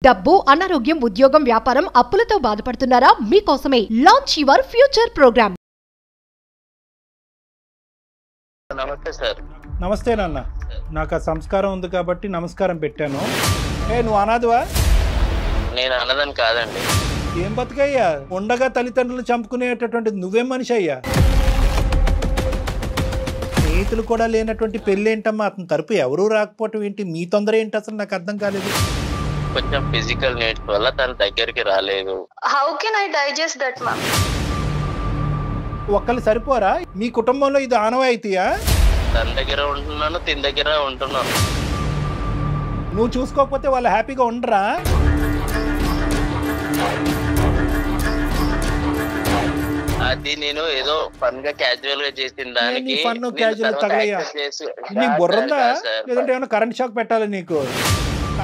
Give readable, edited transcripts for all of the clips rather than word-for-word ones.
డబ్బు, అనారోగ్యం, ఉద్యోగం, వ్యాపారం, అప్పులతో బాధపడుతున్నారా? మీకోసమే లాంచ్ యువర్ ఫ్యూచర్ ప్రోగ్రామ్. నమస్తే సార్. నమస్తే నాన్న. నాకు ఆ సంస్కారం ఉంది కాబట్టి నమస్కారం పెట్టాను. నువ్వు అనాథవా? నేను అన్నదని కాదండి. ఏం బతుకయ్యా, ఉండగా తల్లిదండ్రులు చంపుకునేటటువంటి నువ్వేం మనిషి అయ్యా? స్నేహితులు కూడా లేనటువంటి పెళ్ళి ఏంటమ్మా? అతని తరపు ఎవరూ రాకపోవటం ఏంటి? మీ తొందర ఏంటి అసలు? నాకు అర్థం కాలేదు. కొంచెం ఫిజికల్ నీడ్స్ వల్ల తన దగ్గరికి రాలేదు. How can I digest that ma'am? ఒక్కళ్ళు సరిపోరా? మీ కుటుంబంలో ఇది ఆనవాయితీయా? తన దగ్గర ఉంటున్నాను, తిన దగ్గర ఉంటున్నాను. నువ్వు చూసుకోకపోతే వాళ్ళు హ్యాపీగా ఉండరా? అది నేను ఏదో ఫన్ గా క్యాజువల్ గా చేసిన దానికి ఫన్ క్యాజువల్ తగలయ్యా. నీ బుర్రందా? లేదంటే ఏమైనా కరెంట్ షాక్ పెట్టాలి నీకు?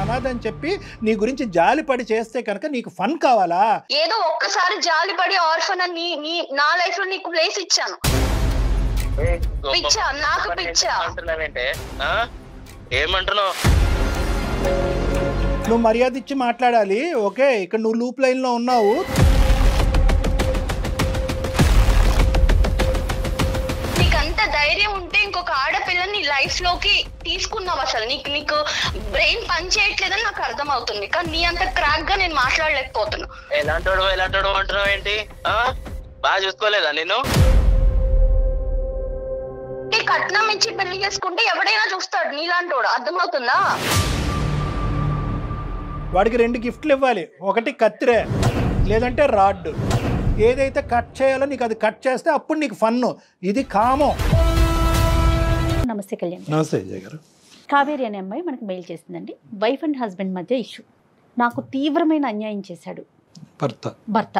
అనాథని చెప్పి నీ గురించి జాలి పడి చేస్తే కనుక నీకు ఫన్ కావాలా? ఏదో ఒక్కసారి జాలి పడి ఆర్ఫన్ అని నా లైఫ్ లో నీకు ప్లేస్ ఇచ్చాను. పిచ్చా నాకు పిచ్చా అంటున్నావేంటే? ఏమంటున్నావు? నువ్వు మర్యాద ఇచ్చి మాట్లాడాలి. ఓకే, ఇక్కడ నువ్వు లూప్ లైన్ లో ఉన్నావు. నీకంత ధైర్యం ఉంటే ఇంకొక ఆడపిల్లని లైఫ్ లోకి తీసుకున్నావు. అసలు నీకు బ్రెయిన్ పని చేయట్లేదని నాకు అర్థం అవుతుంది, కానీ నీ అంత క్రాక్ గా నేను మాట్లాడలేకపోతున్నా. ఎలాంటోడు అంటున్నావు ఏంటి? బాగా చూసుకోలేదా నేను? కట్నం ఇచ్చి పెళ్లి చేసుకుంటే ఎవడైనా చూస్తాడు నీలాంటోడు, అర్థమవుతుందా? వాడికి 2 గిఫ్ట్లు ఇవ్వాలి. ఒకటి కత్తిరే, లేదంటే రాడ్. ఏదైతే కట్ చేయాలో నీకు అది కట్ చేస్తే అప్పుడు నీకు ఫన్ను. ఇది కామం. నమస్తే కళ్యాణ్. నమస్తే విజయ్ గారు. కావేరి అనే అమ్మాయి మనకు మెయిల్ చేసిందండి. వైఫ్ అండ్ హస్బెండ్ మధ్య ఇష్యూ. నాకు తీవ్రమైన అన్యాయం చేశాడు భర్త.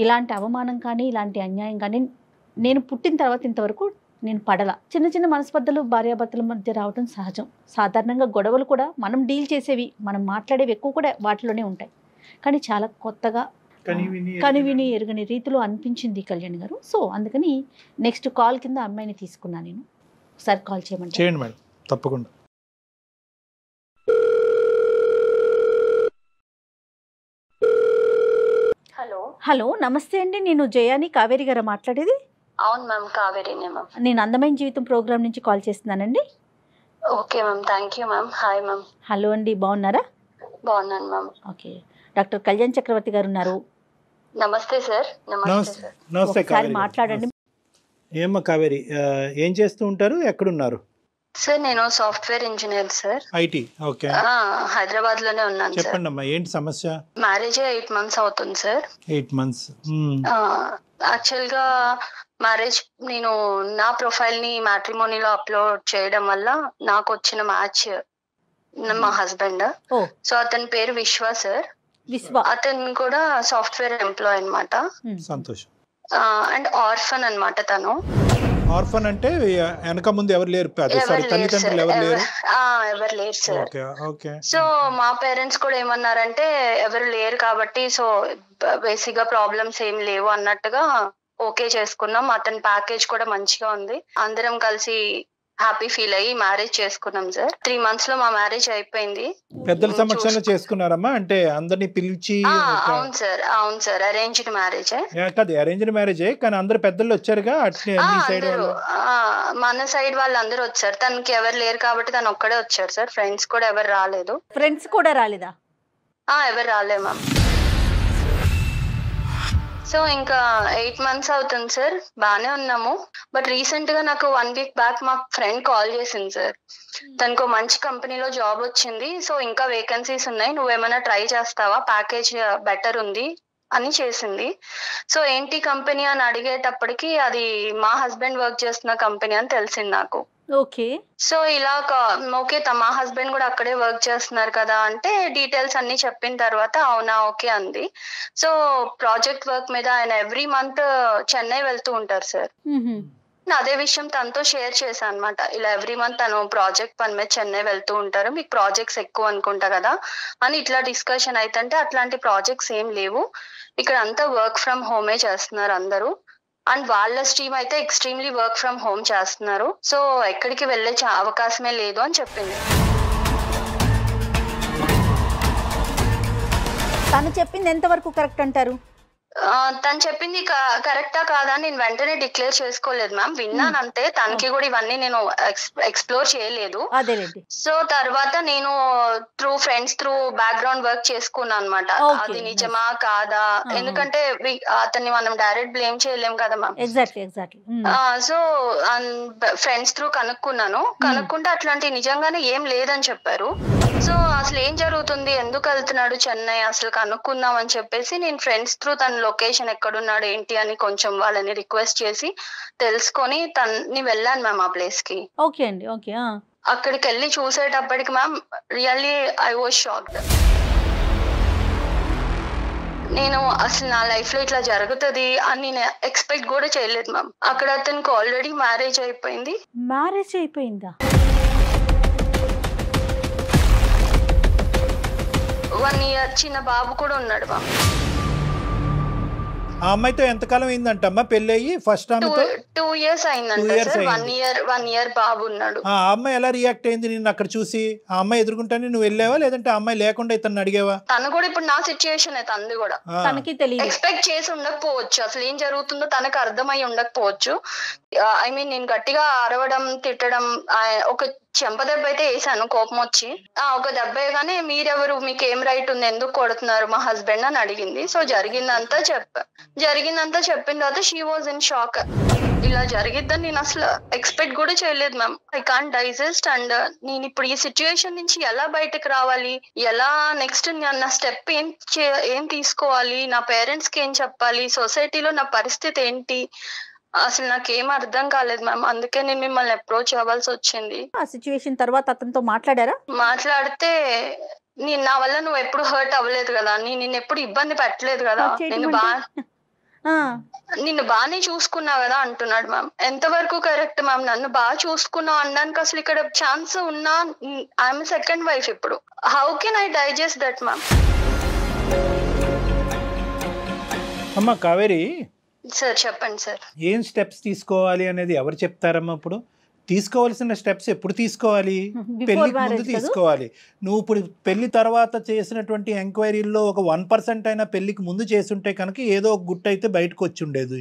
ఇలాంటి అవమానం కానీ ఇలాంటి అన్యాయం కానీ నేను పుట్టిన తర్వాత ఇంతవరకు నేను పడలా. చిన్న చిన్న మనస్పర్ధలు భార్యాభర్తల మధ్య రావడం సహజం. సాధారణంగా గొడవలు కూడా మనం డీల్ చేసేవి, మనం మాట్లాడేవి ఎక్కువ కూడా వాటిలోనే ఉంటాయి. కానీ చాలా కొత్తగా కనివిని ఎరుగని రీతిలో అనిపించింది కళ్యాణ్ గారు. సో అందుకని నెక్స్ట్ కాల్ కింద అమ్మాయిని తీసుకున్నాను నేను. ఒకసారి కాల్ చేయండి మేడం, తప్పకుండా. హలో, నమస్తే అండి. నేను జయాని, కావేరి గారు మాట్లాడేది. అవును మ్యామ్, కావేరీనే మ్యామ్. నేను అందమైన జీవితం ప్రోగ్రామ్ నుంచి కాల్ చేస్తున్నానండి. Okay ma'am, thank you ma'am. Hi ma'am. Hello అండి, బాగున్నారా? బాగున్నాను మ్యామ్. ఓకే, డాక్టర్ కళ్యాణ్ చక్రవర్తి గారు ఉన్నారు. నమస్తే సార్. నమస్తే. ఒకసారి మాట్లాడండి. ఏమ్మా కావేరి, ఏం చేస్తూ ఉంటారు? ఎక్కడున్నారు? సార్ నేను software engineer sir. IT. Okay, Hyderabad లోనే ఉన్నాను. చెప్పండి అమ్మా, ఏంటి సమస్య? మ్యారేజ్ 8 months అవుతుంది సార్. 8 months. యాక్చువల్ గా మ్యారేజ్ నేను నా ప్రొఫైల్ ని మ్యాట్రిమోనీలో అప్లోడ్ చేయడం వల్ల నాకు వచ్చిన మ్యాచ్ మా హస్బెండ్. సో అతని పేరు విశ్వ సార్. అతను కూడా సాఫ్ట్వేర్ ఎంప్లాయ్ అన్నమాట. సంతోషం. అండ్ ఆర్ఫన్ అన్నమాట తను. ఆర్ఫన్ అంటే వెనక ముందు ఎవరు లేరు, తల్లిదండ్రులు ఎవరు లేరు? ఎవరు లేరు సార్. సో మా పేరెంట్స్ కూడా ఏమన్నారంటే ఎవరు లేరు కాబట్టి సో బేసిక్ గా ప్రాబ్లమ్స్ ఏం లేవు అన్నట్టుగా ఓకే చేసుకున్నాం. అతని ప్యాకేజ్ కూడా మంచిగా ఉంది. అందరం కలిసి హ్యాపీ ఫీల్ అయ్యి మ్యారేజ్ చేసుకున్నాం సార్. 3 months లో మా మ్యారేజ్ అయిపోయింది. పెద్దల సమక్షంలో చేసుకున్నారమ్మా? అంటే అందరినీ పిలిచి? అవును సార్, అరేంజ్డ్ మ్యారేజ్. కాదు, అరేంజ్డ్ మ్యారేజ్, కానీ అందరు పెద్దలు వచ్చారుగా? మన సైడ్ వాళ్ళందరూ వచ్చారు. తనకి ఎవరు లేరు కాబట్టి తను ఒక్కడే వచ్చారు సార్. ఫ్రెండ్స్ కూడా ఎవరు రాలేదు. ఫ్రెండ్స్ కూడా రాలేదా? ఎవరు రాలేదు మ్యామ్. సో ఇంకా 8 months అవుతుంది సార్, బానే ఉన్నాము. బట్ రీసెంట్ గా నాకు 1 week బ్యాక్ మా ఫ్రెండ్ కాల్ చేసింది సార్. తనకు మంచి కంపెనీలో జాబ్ వచ్చింది, సో ఇంకా వేకెన్సీస్ ఉన్నాయి, నువ్వేమైనా ట్రై చేస్తావా, ప్యాకేజ్ బెటర్ ఉంది అని చేసింది. సో ఏంటి కంపెనీ అని అడిగేటప్పటికి అది మా హస్బెండ్ వర్క్ చేస్తున్న కంపెనీ అని తెలిసింది నాకు. ఓకే. సో ఇలా ఓకే, మా హస్బెండ్ కూడా అక్కడే వర్క్ చేస్తున్నారు కదా అంటే డీటెయిల్స్ అన్ని చెప్పిన తర్వాత అవునా ఓకే అంది. సో ప్రాజెక్ట్ వర్క్ మీద ఆయన ఎవ్రీ మంత్ చెన్నై వెళ్తూ ఉంటారు సార్. అదే విషయం తనతో షేర్ చేశాను అనమాట. ఇలా ఎవ్రీ మంత్ తను ప్రాజెక్ట్ పని మీద చెన్నై వెళ్తూ ఉంటారు, మీకు ప్రాజెక్ట్స్ ఎక్కువ అనుకుంటా కదా అని ఇట్లా డిస్కషన్ అయితే అట్లాంటి ప్రాజెక్ట్స్ ఏం లేవు, ఇక్కడ అంతా వర్క్ ఫ్రమ్ హోమే చేస్తున్నారు అందరూ. అండ్ వాళ్ళ స్ట్రీమ్ అయితే ఎక్స్ట్రీమ్లీ వర్క్ ఫ్రమ్ హోమ్ చేస్తున్నారు. సో ఎక్కడికి వెళ్ళే అవకాశమే లేదు అని చెప్పింది. తను చెప్పింది ఎంతవరకు కరెక్ట్ అంటారు? తను చెప్పింది కరెక్టా కాదా నేను వెంటనే డిక్లేర్ చేసుకోలేదు మ్యామ్, విన్నాను అంతే. తనకి కూడా ఇవన్నీ నేను ఎక్స్ప్లోర్ చేయలేదు. సో తర్వాత నేను through friends through background work చేసుకున్నాను అనమాట, అది నిజమా కాదా, ఎందుకంటే అతన్ని మనం డైరెక్ట్ బ్లేమ్ చేయలేం కదా మ్యామ్. సో ఫ్రెండ్స్ త్రూ కనుక్కుంటే అట్లాంటి నిజంగానే ఏం లేదని చెప్పారు. సో అసలు ఏం జరుగుతుంది, ఎందుకు వెళ్తున్నాడు చెన్నై అసలు కనుక్కుందాం అని చెప్పేసి నేను ఫ్రెండ్స్ త్రూ తన లొకేషన్ ఎక్కడున్నాడు ఏంటి అని కొంచెం వాళ్ళని రిక్వెస్ట్ చేసి తెలుసుకొని తన్ని వెళ్ళాను మ్యామ్ ఆ ప్లేస్ కి. ఓకే అండి, ఓకే. అక్కడికి వెళ్ళి చూసేటప్పటికి ma'am really I was shocked. నేను అసలు నా లైఫ్ లో ఇట్లా జరుగుతుంది అని నేను ఎక్స్పెక్ట్ కూడా చేయలేదు మ్యామ్. అక్కడ అతనికి ఆల్రెడీ మ్యారేజ్ అయిపోయింది. మ్యారేజ్ అయిపోయిందా? 1 year చిన్న బాబు కూడా ఉన్నాడు మ్యామ్. ఆ అమ్మాయితో ఎంతకాలం అయిందంటమ్మా పెళ్లి అయ్యి? ఫస్ట్ ఆమెతో 2 years అయిందంట సార్. 1 year బాబు ఉన్నాడు. ఆ అమ్మాయి ఎలా రియాక్ట్ అయింది నిన్ను అక్కడ చూసి? ఆ అమ్మాయి ఎదుర్కొంటానే నువ్వు వెళ్ళావా, లేదంటే ఆ అమ్మాయి లేకుండా ఇతను అడిగావా? తను కూడా ఇప్పుడు నా సిచ్యుయేషన్ అయితే అంది కూడా తనకి తెలియదు, ఎక్స్పెక్ట్ చేసి ఉండకపోవచ్చు, అసలు ఏం జరుగుతుందో తనకు అర్థమై ఉండకపోవచ్చు. ఐ మీన్ నేను గట్టిగా అరవడం తిట్టడం, ఒక చెంప దెబ్బ అయితే వేసాను కోపం వచ్చి. ఒక దెబ్బ వేయగానే మీరెవరు, మీకు ఏం రైట్ ఉంది, ఎందుకు కొడుతున్నారు మా హస్బెండ్ అని అడిగింది. సో జరిగిందంతా చెప్పిన తర్వాత షీ వాజ్ ఇన్ షాక్. ఇలా జరిగిద్దని నేను అసలు ఎక్స్పెక్ట్ కూడా చేయలేదు ma'am. I can't digest. And నేను ఇప్పుడు ఈ సిచ్యుయేషన్ నుంచి ఎలా బయటకు రావాలి, ఎలా నెక్స్ట్ నా స్టెప్ ఏం తీసుకోవాలి, నా పేరెంట్స్ కి ఏం చెప్పాలి, సొసైటీలో నా పరిస్థితి ఏంటి, అసలు నాకేం అర్థం కాలేదు మ్యామ్. అందుకే నేను మిమ్మల్ని అప్రోచ్ అవ్వాల్సి వచ్చింది. ఆ సిచ్యువేషన్ తర్వాత అతనితో మాట్లాడారా? మాట్లాడితే నా వల్ల నువ్వు ఎప్పుడు హర్ట్ అవ్వలేదు కదా, నేను ఎప్పుడు ఇబ్బంది పెట్టలేదు కదా, నిన్ను బాగానే చూసుకున్నా కదా అంటున్నాడు మ్యామ్. ఎంతవరకు కరెక్ట్ మ్యామ్? నన్ను బాగా చూసుకున్నావు అనడానికి అసలు ఇక్కడ ఛాన్స్ ఉన్నా, ఐఎమ్ సెకండ్ వైఫ్ ఇప్పుడు. How can I digest that ma'am? అమ్మా కావేరి సార్ చెప్పండి సార్. ఏం స్టెప్స్ తీసుకోవాలి అనేది ఎవరు చెప్తారమ్మా? ఇప్పుడు తీసుకోవాల్సిన స్టెప్స్ ఎప్పుడు తీసుకోవాలి? పెళ్లికి ముందు తీసుకోవాలి. నువ్వు ఇప్పుడు పెళ్లి తర్వాత చేసినటువంటి ఎంక్వైరీల్లో ఒక 1% అయినా పెళ్లికి ముందు చేసుంటే కనుక ఏదో ఒక గుట్ట అయితే బయటకు వచ్చి ఉండేది.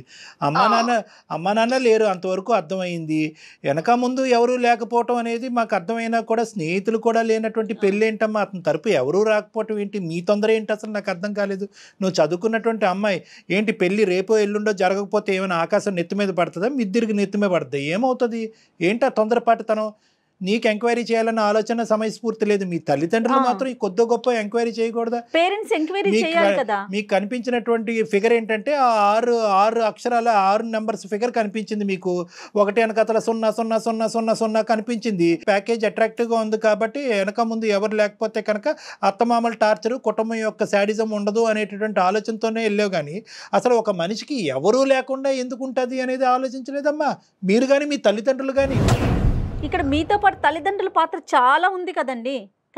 అమ్మా నాన్న లేరు అంతవరకు అర్థమైంది. వెనక ముందు ఎవరు లేకపోవటం అనేది మాకు అర్థమైనా కూడా స్నేహితులు కూడా లేనటువంటి పెళ్ళి ఏంటమ్మా? అతని తరపు ఎవరూ రాకపోవటం ఏంటి? మీ తొందర ఏంటి అసలు నాకు అర్థం కాలేదు. నువ్వు చదువుకున్నటువంటి అమ్మాయి ఏంటి పెళ్ళి రేపో ఎల్లుండో జరగకపోతే ఏమైనా ఆకాశం నెత్తి మీద పడుతుందా, మిద్దిరికి నెత్తి మీద పడుతుంది? ఏమవుతుంది? ఏంటి తొందరపాటుతనం? నీకు ఎంక్వైరీ చేయాలన్న ఆలోచన సమయస్ఫూర్తి లేదు. మీ తల్లిదండ్రులు మాత్రం ఈ కొద్ది గొప్ప ఎంక్వైరీ చేయకూడదా? పేరెంట్స్ ఎంక్వైరీ చేయాలి కదా. మీకు కనిపించినటువంటి ఫిగర్ ఏంటంటే ఆ 6 అక్షరాల 6 నెంబర్స్ ఫిగర్ కనిపించింది మీకు. 1 వెనకతల 00000 కనిపించింది. ప్యాకేజ్ అట్రాక్టివ్గా ఉంది కాబట్టి వెనక ముందు ఎవరు లేకపోతే కనుక అత్తమామల టార్చరు, కుటుంబం యొక్క శాడిజం ఉండదు అనేటటువంటి ఆలోచనతోనే వెళ్ళావు. కానీ అసలు ఒక మనిషికి ఎవరూ లేకుండా ఎందుకు ఉంటుంది అనేది ఆలోచించలేదమ్మా మీరు కానీ మీ తల్లిదండ్రులు కానీ. ఇక్కడ మీతో పాటు తల్లిదండ్రుల పాత్ర చాలా ఉంది కదండి.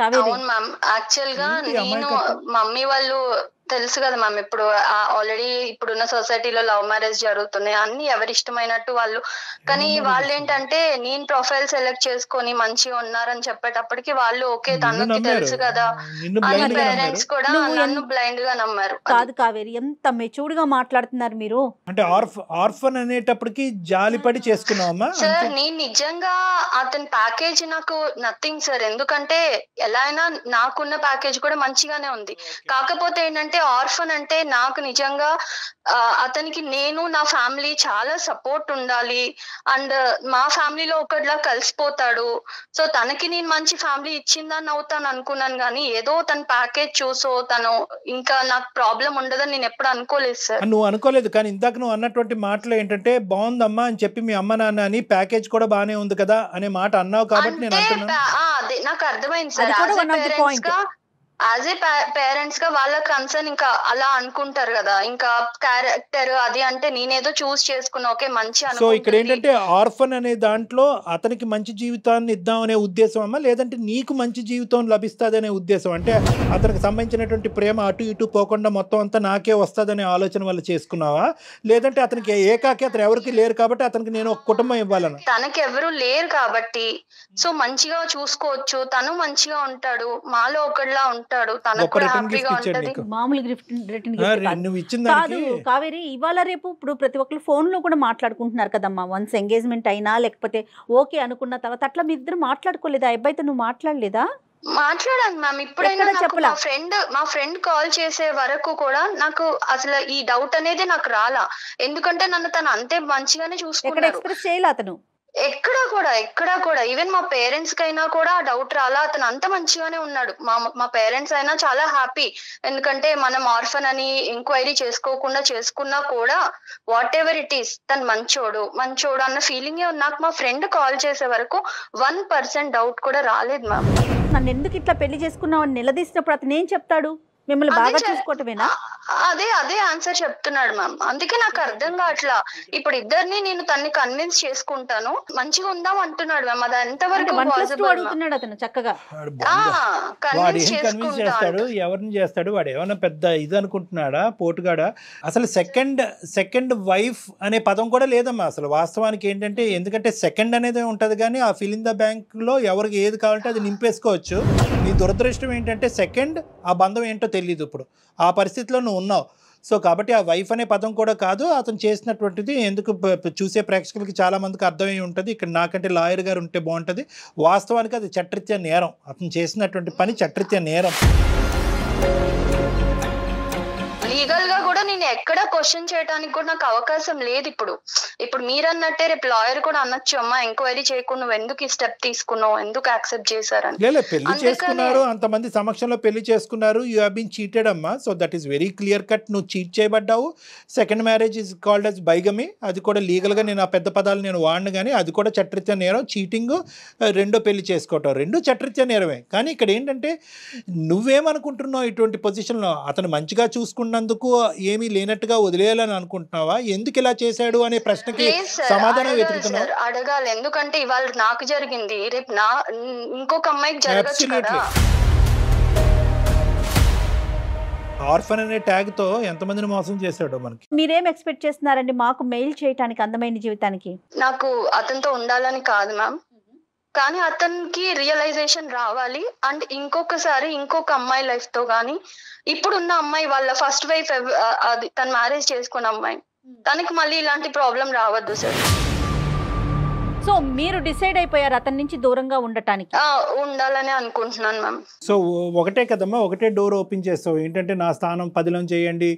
అవును మ్యామ్. యాక్చువల్ గా నేను మమ్మీ వాళ్ళు తెలుసు కదా మ్యామ్, ఇప్పుడు ఆల్రెడీ ఇప్పుడున్న సొసైటీలో లవ్ మ్యారేజ్ జరుగుతున్నాయి, అన్ని ఎవరి ఇష్టమైనట్టు వాళ్ళు. కానీ వాళ్ళు ఏంటంటే నేను ప్రొఫైల్ సెలెక్ట్ చేసుకొని మంచిగా ఉన్నారని చెప్పేటప్పటికి వాళ్ళు ఓకే తనకి తెలుసు కదా అని పేరెంట్స్ కూడా నన్ను బ్లైండ్ గా నమ్మారు. కాదు కావేరి, ఎంత మెచ్యూర్డ్ గా మాట్లాడుతున్నారు మీరు. అంటే ఆర్ఫన్ అనేటప్పటికి జాలిపడి చేసుకున్నావమ్మా సార్? నేను నిజంగా అతని ప్యాకేజ్ నాకు నథింగ్ సార్, ఎందుకంటే ఎలా అయినా నాకున్న ప్యాకేజ్ కూడా మంచిగానే ఉంది. కాకపోతే ఏంటంటే ఆర్ఫన్ అంటే నాకు నిజంగా అతనికి నేను నా ఫ్యామిలీ చాలా సపోర్ట్ ఉండాలి, అండ్ మా ఫ్యామిలీలో ఒకటిలా కలిసిపోతాడు. సో తనకి నేను మంచి ఫ్యామిలీ ఇచ్చిందని అవుతాను అనుకున్నాను, కానీ ఏదో తన ప్యాకేజ్ చూసో తను ఇంకా నాకు ప్రాబ్లం ఉండదని నేను ఎప్పుడు అనుకోలేదు సార్. నువ్వు అనుకోలేదు, కానీ ఇందాక నువ్వు అన్నటువంటి మాటలు ఏంటంటే బాగుందమ్మా అని చెప్పి మీ అమ్మ నాన్న అని ప్యాకేజ్ కూడా బానే ఉంది కదా అనే మాట అన్నావు కాబట్టి నేను అంటున్నాను. అదే నాకు అర్థమైంది సార్. యాజ్ ఏ పేరెంట్స్ గా వాళ్ళ కన్సర్న్ ఇంకా అలా అనుకుంటారు కదా, ఇంకా క్యారెక్టర్ అది అంటే నేనేదో చూస్ చేసుకున్నా ఓకే మంచి. సో ఇక్కడ ఏంటంటే ఆర్ఫన్ అనే దాంట్లో అతనికి మంచి జీవితాన్ని ఇద్దాం అనే ఉద్దేశం అమ్మా, లేదంటే నీకు మంచి జీవితం లభిస్తుంది అనే ఉద్దేశం? అంటే అతనికి సంబంధించినటువంటి ప్రేమ అటు ఇటు పోకుండా మొత్తం అంతా నాకే వస్తుందనే ఆలోచన వల్ల చేసుకున్నావా, లేదంటే అతనికి ఏకాకి అతను ఎవరికి లేరు కాబట్టి అతనికి నేను ఒక కుటుంబం ఇవ్వాలని? తనకి ఎవరు లేరు కాబట్టి సో మంచిగా చూసుకోవచ్చు, తను మంచిగా ఉంటాడు, మాలో ఒకటిలా ఉంటాడు, ఉంటాడు, తనకు గొప్ప కూడా రిటర్న్ హ్యాపీగా గిఫ్ట్ ఇచ్చాడు ఉంటది. నీకు. మామూలు రిటర్న్ గిఫ్ట్ కాదు. నువ్వు ఇచ్చిన కాదు దానికి కావేరి, ఇవాళ రేపు ఇప్పుడు ప్రతి ఒక్కరు ఫోన్ లో కూడా మాట్లాడుకుంటున్నారు కదమ్మా. వన్స్ ఎంగేజ్మెంట్ అయినా లేకపోతే ఓకే అనుకున్న తర్వాత అట్లా మీ ఇద్దరు మాట్లాడుకోలేదా? అబ్బాయితో నువ్వు మాట్లాడలేదా? మాట్లాడాను మ్యామ్. ఇప్పుడైనా ఎక్కడ నాకు చెప్పలా? మా ఫ్రెండ్ కాల్ చేసే వరకు కూడా నాకు అసలు ఈ డౌట్ అనేది నాకు రాలా. ఎందుకంటే నన్ను తను అంతే మంచిగానే ఎక్కడ చూసుకున్నాడు. ఎక్స్ప్రెస్ చేయలే అతను? ఎక్కడా కూడా ఈవెన్ మా పేరెంట్స్ కైనా కూడా డౌట్ రాలా. అతను అంత మంచిగానే ఉన్నాడు. మా పేరెంట్స్ అయినా చాలా హ్యాపీ. ఎందుకంటే మనం ఆర్ఫన్ అని ఎంక్వైరీ చేసుకున్నా కూడా వాట్ ఎవర్ ఇట్ ఈస్ తను మంచోడు అన్న ఫీలింగే ఉంది. నాకు మా ఫ్రెండ్ కాల్ చేసే వరకు 1% డౌట్ కూడా రాలేదు మ్యామ్. నన్ను ఎందుకు ఇట్లా పెళ్లి చేసుకున్నావు అని నిలదీసినప్పుడు అతను ఏం చెప్తాడు? మిమ్మల్ని బాగా చూసుకోవటమేనా? అదే ఆన్సర్ చెప్తున్నాడు మ్యామ్. అందుకే నాకు అర్థం కావట్లా. ఇప్పుడు ఇద్దరిని నేను తన్ని కన్విన్స్ చేసుకుంటాను, మంచిగా ఉందాం అంటున్నాడు మ్యామ్. అది ఎంతవరకు అడుగుతున్నాడు అతను చక్కగా. వాడు ఏం కన్విన్స్ చేస్తాడు? ఎవరిని చేస్తాడు? వాడు ఏమైనా పెద్ద ఇది అనుకుంటున్నాడా, పోటుగాడా? అసలు సెకండ్ వైఫ్ అనే పదం కూడా లేదమ్మా అసలు వాస్తవానికి. ఏంటంటే ఎందుకంటే సెకండ్ అనేది ఉంటది కానీ ఆ ఫిల్ ఇన్ ద బ్యాంక్ లో ఎవరికి ఏది కావాలంటే అది నింపేసుకోవచ్చు. నీ దురదృష్టం ఏంటంటే సెకండ్ ఆ బంధం ఏంటో తెలియదు. ఇప్పుడు ఆ పరిస్థితిలో నువ్వు ఉన్నావు. సో కాబట్టి ఆ వైఫ్ అనే పదం కూడా కాదు అతను చేసినటువంటిది. ఎందుకు చూసే ప్రేక్షకులకి చాలా మందికి అర్థమై ఉంటుంది. ఇక్కడ నాకంటే లాయర్ గారు ఉంటే బాగుంటుంది. వాస్తవానికి అది చట్టరీత్యా నేరం. అతను చేసినటువంటి పని చట్టరీత్యా నేరం. లీగల్ గా కూడా నేను ఎక్కడ క్వశ్చన్ చేయడానికి కూడా నాకు అవకాశం లేదు. ఇప్పుడు మీరు అన్నట్టే రేపు లాయర్ కూడా అనొచ్చు, అమ్మా ఎంక్వైరీ చేయకుండా నువ్వు ఎందుకు ఈ స్టెప్ తీసుకున్నావు, ఎందుకు యాక్సెప్ట్ చేశారని. పెళ్లి చేసుకున్నారు, అంతమంది సమక్షంలో పెళ్లి చేసుకున్నారు. యూ హావ్ బీన్ చీటెడ్ అమ్మా. So that is very clear cut. నువ్వు చీట్ చేయబడ్డావు. Second marriage is called as bigamy. అది కూడా లీగల్ గా నేను ఆ పెద్ద పదాలు నేను వాడిను కానీ అది కూడా చట్టరీత్యా నేరం. చీటింగ్, రెండో పెళ్లి చేసుకోవటం రెండు చట్టరీత్యా నేరమే. కానీ ఇక్కడ ఏంటంటే నువ్వేమనుకుంటున్నావు ఇటువంటి పొజిషన్లో? అతను మంచిగా చూసుకున్నందుకు ఏమీ లేనట్టుగా వదిలేయాలని అనుకుంటున్నావా? ఎందుకు ఇలా చేశాడు అనే ప్రశ్నకి సమాధానం వెతుకుతున్నావు. అడగాలి. ఎందుకంటే ఇవాళ నాకు జరిగింది, రేపు ఇంకొక అమ్మాయికి జరగచ్చు కదా. ఆర్ఫన్ అనే ట్యాగ్ తో ఎంతమందిని మోసం చేశాడో మనకి. మీరేం ఎక్స్పెక్ట్ చేస్తున్నారండి మాకు మెయిల్ చేయడానికి అందమైన జీవితానికి? నాకు అతనితో ఉండాలని కాదు మ్యామ్, కానీ అతనికి రియలైజేషన్ రావాలి. అండ్ ఇంకొకసారి ఇంకొక అమ్మాయి లైఫ్ తో గానీ, ఇప్పుడున్న అమ్మాయి వాళ్ళ ఫస్ట్ వైఫ్ అది తను మ్యారేజ్ చేసుకున్న అమ్మాయి, తనకి మళ్ళీ ఇలాంటి ప్రాబ్లం రావద్దు సార్. సో మీరు డిసైడ్ అయిపోయారు అతని నుంచి దూరంగా ఉండటానికి? ఉండాలని అనుకుంటున్నాను మ్యామ్. సో ఒకటే కదమ్మా, ఒకటే డోర్ ఓపెన్ చేస్తావు. ఏంటంటే నా స్థానం 10లో చేయండి,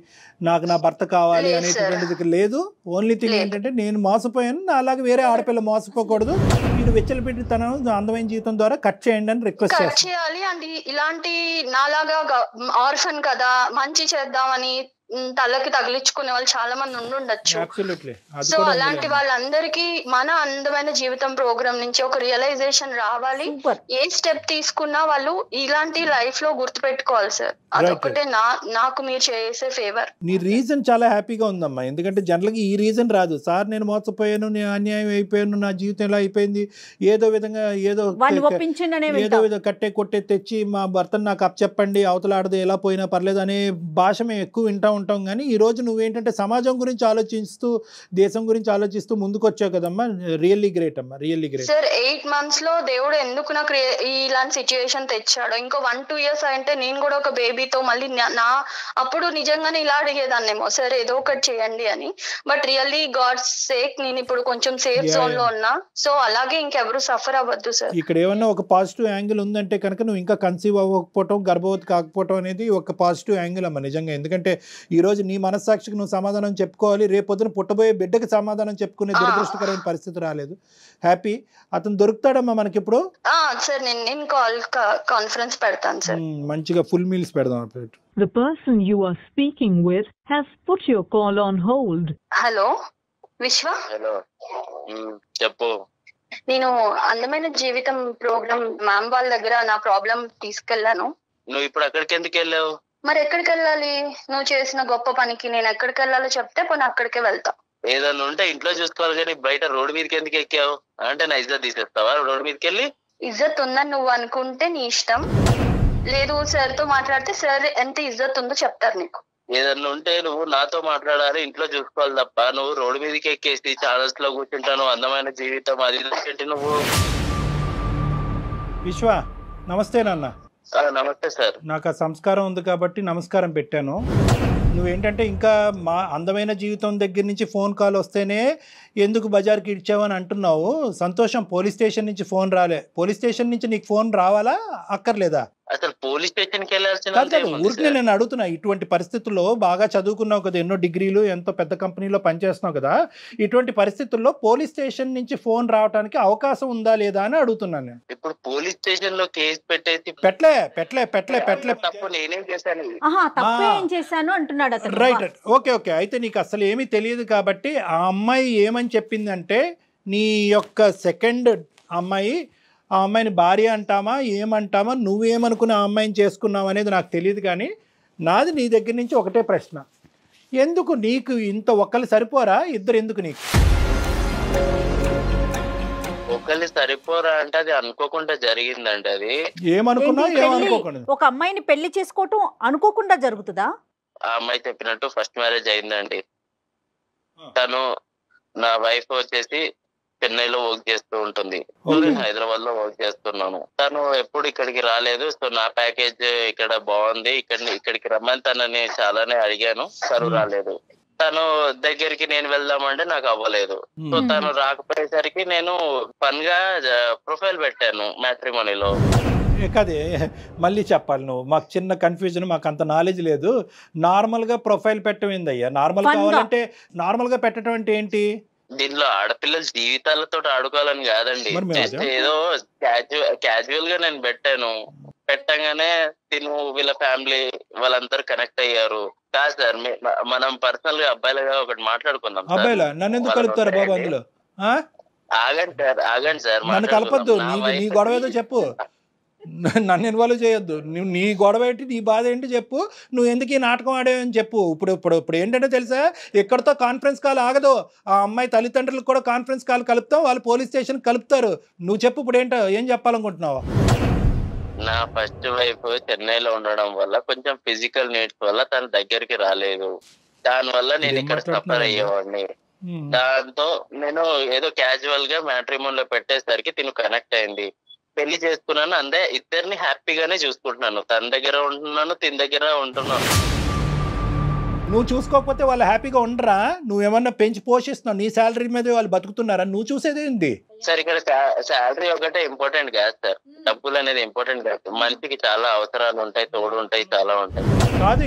నాకు నా భర్త కావాలి అనేటువంటిది లేదు. ఓన్లీ థింగ్ ఏంటంటే నేను మోసపోయాను, అలాగే వేరే ఆడపిల్ల మోసపోకూడదు. మీరు వెచ్చలు పెట్టి తన అందమైన జీవితం ద్వారా కట్ చేయండి అని రిక్వెస్ట్ చేయాలి. అండ్ ఇలాంటి నాలాగా ఆర్ఫన్ కదా మంచి చేద్దామని తలకి తగిలించుకునే వాళ్ళు చాలా మంది ఉండుండొచ్చు. సో అలాంటి వాళ్ళందరికీ మన అందమైన జీవితం ప్రోగ్రామ్ నుంచి ఒక రియలైజేషన్ రావాలి. ఏ స్టెప్ తీసుకున్నా వాళ్ళు ఇలాంటి లైఫ్ లో గుర్తు పెట్టుకోవాలి సార్. అదొక్కటే నాకు మీరు చేసే ఫేవర్. నీ రీజన్ చాలా హ్యాపీగా ఉందమ్మా. ఎందుకంటే జనరల్గా ఈ రీజన్ రాదు. సార్ నేను మోసపోయాను, నేను అన్యాయం అయిపోయాను, నా జీవితం ఇలా అయిపోయింది, ఏదో విధంగా ఏదో కట్టే కొట్టే తెచ్చి మా భర్తను నాకు అప్పచెప్పండి, అవతలాడదు ఎలా పోయినా పర్లేదు అనే భాష మేము ఎక్కువ వింటా ఉంటాం. కానీ ఈ రోజు నువ్వేంటంటే సమాజం గురించి ఆలోచిస్తూ, దేశం గురించి ఆలోచిస్తూ ముందుకు వచ్చావు కదమ్మా. రియల్లీ గ్రేట్ అమ్మా, రియల్లీ గ్రేట్. సార్ 8 months లో దేవుడు ఎందుకు నాకు ఇలాంటి సిచ్యువేషన్ తెచ్చాడు. ఇంకో 1-2 years అంటే నేను కూడా ఒక బేబీతో మళ్ళీ అప్పుడు నిజంగానే ఇలా అడిగేదాన్నేమో, సార్ ఏదో ఒకటి చేయండి అని. బట్ రియల్లీ గాడ్స్ సేక్ నేను ఇప్పుడు కొంచెం సేఫ్ జోన్ లో ఉన్నా. సో అలాగే ఇంకెవరు సఫర్ అవ్వద్దు సార్. ఇక్కడ ఏమన్నా ఒక పాజిటివ్ యాంగిల్ ఉందంటే కనుక నువ్వు ఇంకా కన్సీవ్ అవ్వకపోవటం, గర్భవతి కాకపోవటం అనేది ఒక పాజిటివ్ యాంగిల్ అమ్మా నిజంగా. ఎందుకంటే ఈ రోజు నీ మనస్సాక్షికి నువ్వు సమాధానం చెప్పుకోవాలి. రేపొద్దున పుట్టబోయే బిడ్డకి సమాధానం చెప్పుకునే దురదృష్టకరమైన పరిస్థితి రాలేదు. హ్యాపీ. అతను దొరుకుతాడమ్మా మనకి ఇప్పుడు. సార్ నేను కాల్ కాన్ఫరెన్స్ పెడతాను సార్. మంచిగా ఫుల్ మీల్స్ పెడదాం. The person you are speaking with has put your call on hold. Hello విశ్వ. హలో చెప్పు. నేను అందమైన జీవితం ప్రోగ్రామ్ మ్యామ్ వాళ్ళ దగ్గర నా ప్రాబ్లం తీసుకెళ్లాను. నువ్వు ఇప్పుడు అక్కడికి ఎందుకు వెళ్ళావు? మరి ఎక్కడికి వెళ్ళాలి? నువ్వు చేసిన గొప్ప పనికి నేను ఎక్కడికి వెళ్ళాలో చెప్తే పోనీ అక్కడికే వెళ్తా. ఏదన్నా ఉంటే ఇంట్లో చూసుకోవాలి కానీ బయట రోడ్డు మీదకి ఎందుకు ఎక్కావు? అంటే నా ఇజ్జత్ తీసేస్తావా రోడ్డు మీదకి వెళ్ళి? ఇజ్జత్ ఉందని నువ్వు అనుకుంటే నీ ఇష్టం. లేదు సార్ తో మాట్లాడితే సార్ ఎంత ఇజ్జత్ ఉందో చెప్తారు నీకు. ఏదన్నా ఉంటే నువ్వు నాతో మాట్లాడాలి, ఇంట్లో చూసుకోవాలి తప్ప నువ్వు రోడ్డు మీదకి ఎక్కేసి ఛానల్స్ లో కూర్చుంటాను అందమైన జీవితం అది నువ్వు. విశ్వ నమస్తే నాన్న. నమస్తే సార్. నాకు ఆ సంస్కారం ఉంది కాబట్టి నమస్కారం పెట్టాను. నువ్వేంటంటే ఇంకా మా అందమైన జీవితం దగ్గర నుంచి ఫోన్ కాల్ వస్తేనే ఎందుకు బజార్కి ఇచ్చావని అంటున్నావు. సంతోషం, పోలీస్ స్టేషన్ నుంచి ఫోన్ రాలే. పోలీస్ స్టేషన్ నుంచి నీకు ఫోన్ రావాలా అక్కర్లేదా? అసలు పోలీస్ స్టేషన్ కి వెళ్ళాల్సిన కాదు, ఊరికి నేను అడుగుతున్నా. ఇటువంటి పరిస్థితుల్లో బాగా చదువుకున్నావు కదా, ఎన్నో డిగ్రీలు, ఎంతో పెద్ద కంపెనీలో పనిచేస్తున్నావు కదా, ఇటువంటి పరిస్థితుల్లో పోలీస్ స్టేషన్ నుంచి ఫోన్ రావడానికి అవకాశం ఉందా లేదా అని అడుగుతున్నాను నేను. ఇప్పుడు పోలీస్ స్టేషన్ లో కేసు పెట్టేసి పెట్టలే తప్పు నేనేం చేశాను? ఏం చేశాను అంటున్నాడు అతను. Right, okay. అయితే నీకు అసలు ఏమీ తెలియదు కాబట్టి ఆ అమ్మాయి ఏమని చెప్పిందంటే, నీ యొక్క సెకండ్ అమ్మాయి, ఆ అమ్మాయిని భార్య అంటామా ఏమంటామా, నువ్వేమనుకుని ఆ అమ్మాయిని చేసుకున్నావు అనేది నాకు తెలియదు. కానీ నాది నీ దగ్గర నుంచి ఒకటే ప్రశ్న, ఎందుకు నీకు ఇంత ఒక్కళ్ళు సరిపోరా, ఇద్దరు ఎందుకు నీకు? ఒకళ్ళు సరిపోరా అంటే అది అనుకోకుండా జరిగిందండి. అది ఏమనుకున్నా ఏమనుకోకుండా ఒక అమ్మాయిని పెళ్లి చేసుకోవటం అనుకోకుండా జరుగుతుందా? ఆ అమ్మాయి చెప్పినట్టు ఫస్ట్ మ్యారేజ్ అయిందండి. తను, నా వైఫ్ వచ్చేసి చెన్నైలో వర్క్ చేస్తూ ఉంటుంది, హైదరాబాద్ లో వర్క్ చేస్తున్నాను. తను ఎప్పుడు ఇక్కడికి రాలేదు. సో నా ప్యాకేజ్ ఇక్కడ బాగుంది, ఇక్కడికి రమ్మని తనని చాలానే అడిగాను, తను రాలేదు. తను దగ్గరికి నేను వెళ్దామంటే నాకు అవ్వలేదు. సో తను రాకపోయేసరికి నేను ఫన్ గా ప్రొఫైల్ పెట్టాను మ్యాట్రిమోనీలో. కదే మళ్ళీ చెప్పాలి నువ్వు, మాకు చిన్న కన్ఫ్యూజన్, మాకు అంత నాలెడ్జ్ లేదు. నార్మల్గా ప్రొఫైల్ పెట్టమైందయ్యా. నార్మల్గా పెట్టడం అంటే ఏంటి? దీనిలో ఆడపిల్లల జీవితాలతో ఆడుకోవాలని కాదండి, జస్ట్ ఏదో క్యాజువల్ గా నేను పెట్టాను. పెట్టగానే తిను వీళ్ళ ఫ్యామిలీ వాళ్ళందరూ కనెక్ట్ అయ్యారు. కాదు సార్, మనం పర్సనల్ గా అబ్బాయిలుగా ఒకటి మాట్లాడుకుందాం. అబ్బాయిలా నన్ను ఎందుకు కలుపుతారు బాబు అందులో? ఆగండి సార్, నన్ను కలపద్దు. నీ గొడవ ఏదో చెప్పు, నన్ను ఇన్వాల్వ్ చేయొద్దు. నువ్వు నీ గొడవ ఏంటి, నీ బాధ ఏంటి చెప్పు. నువ్వు ఎందుకు ఈ నాటకం ఆడేవని చెప్పు. ఇప్పుడు ఏంటంటే తెలుసా, ఎక్కడితో కాన్ఫరెన్స్ కాల్ ఆగదు. ఆ అమ్మాయి తల్లిదండ్రులకు కూడా కాన్ఫరెన్స్ కాల్ కలుపుతాం, వాళ్ళు పోలీస్ స్టేషన్ కలుపుతారు. నువ్వు చెప్పు ఇప్పుడు ఏంటో, ఏం చెప్పాలనుకుంటున్నావు? నా ఫస్ట్ వైఫ్ చెన్నైలో ఉండడం వల్ల కొంచెం ఫిజికల్ నీడ్స్ వల్ల తన దగ్గరికి రాలేదు. దానివల్ల నేను ఇక్కడ సఫర్ అయ్యేవాడిని. దాంతో నేను ఏదో క్యాజువల్ గా మ్యాట్రిమోన్ లో పెట్టేసరికి తిను కనెక్ట్ అయింది. పెళ్లి చేసుకున్నాను, అందే ఇద్దరిని హ్యాపీగానే చూసుకుంటున్నాను. తన దగ్గర ఉంటున్నాను, తిన దగ్గర ఉంటున్నాను. నువ్వు చూసుకోకపోతే వాళ్ళు హ్యాపీగా ఉండరా? నువ్వేమన్నా పెంచి పోషిస్తున్నావు, నీ శాలరీ మీద వాళ్ళు బతుకుతున్నారా? నువ్వు చూసేది ఏంటి సార్? ఇక్కడ శాలరీ ఒకటే ఇంపార్టెంట్ కాదు సార్, డబ్బులు అనేది ఇంపార్టెంట్ కాదు. మనిషికి చాలా అవసరాలు ఉంటాయి, తోడు ఉంటాయి, చాలా ఉంటాయి. కాదు,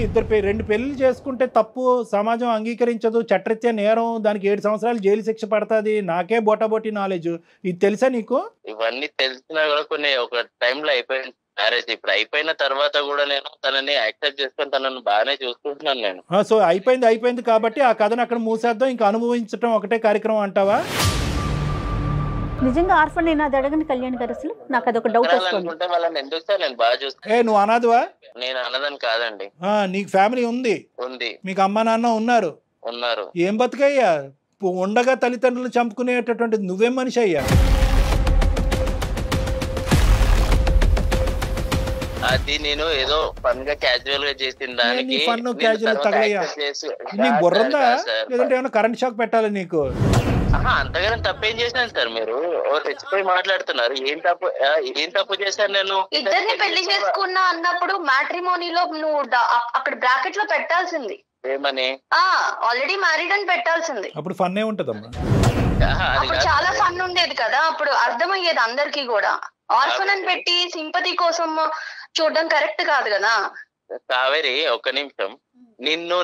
రెండు పెళ్లి చేసుకుంటే తప్పు, సమాజం అంగీకరించదు, చట్టరీత్యా నేరం, దానికి 7 సంవత్సరాలు జైలు శిక్ష పడుతుంది. నాకే బోటాబోటీ నాలెడ్జ్, ఇది తెలుసా నీకు? ఇవన్నీ తెలిసినా కూడా కొన్ని ఒక టైంలో అయిపోయింది మ్యారేజ్. ఇప్పుడు అయిపోయిన తర్వాత కూడా నేను తనని యాక్సెప్ట్ చేసుకొని తనని బాగానే చూసుకుంటున్నాను నేను. సో అయిపోయింది కాబట్టి ఆ కథను అక్కడ మూసేద్దాం, ఇంకా అనుభవించడం ఒకటే కార్యక్రమం అంటావా? నిజంగా ఆర్ఫన్ నేను అది అడగని కళ్యాణ్ గారు, అసలు నాకు అదొక డౌట్ అనుకుంటే వాళ్ళని ఎందుకు సార్ నేను బాగా చూస్తాను. నువ్వు అనాథవా? నేను అన్నదని కాదండి. నీకు ఫ్యామిలీ ఉంది, మీకు అమ్మ నాన్న ఉన్నారు. ఏం బతుకయ్యా, ఉండగా తల్లిదండ్రులు చంపుకునేటటువంటి నువ్వేం మనిషి అయ్యా? అది నేను ఏదో ఫన్ గా క్యాజువల్ గా చేసిన దానికి నీ బుర్రందా, లేదంటే ఏమైనా కరెంట్ షాక్ పెట్టాలి నీకు? అంతగానే తప్పేం చేశాను సార్? మీరు తెచ్చిపోయి మాట్లాడుతున్నారు. ఏం తప్పు చేశాను నేను? ఇద్దరిని పెళ్లి చేసుకున్నా అన్నప్పుడు మ్యాట్రిమోనీలో నువ్వు అక్కడ బ్రాకెట్ లో పెట్టాల్సింది ఏమని, ఆల్రెడీ మ్యారీడ్ అని పెట్టాల్సింది. అప్పుడు ఫన్ ఏ ఉంటదమ్మా, అప్పుడు చాలా ఫన్ ఉండేది కదా, అప్పుడు అర్థమయ్యేది అందరికి కూడా. ఆర్ఫన్ అని పెట్టి సింపతి కోసం చూడడం కరెక్ట్ కాదు కదా. కావేరి, ఒక్క నిమిషం.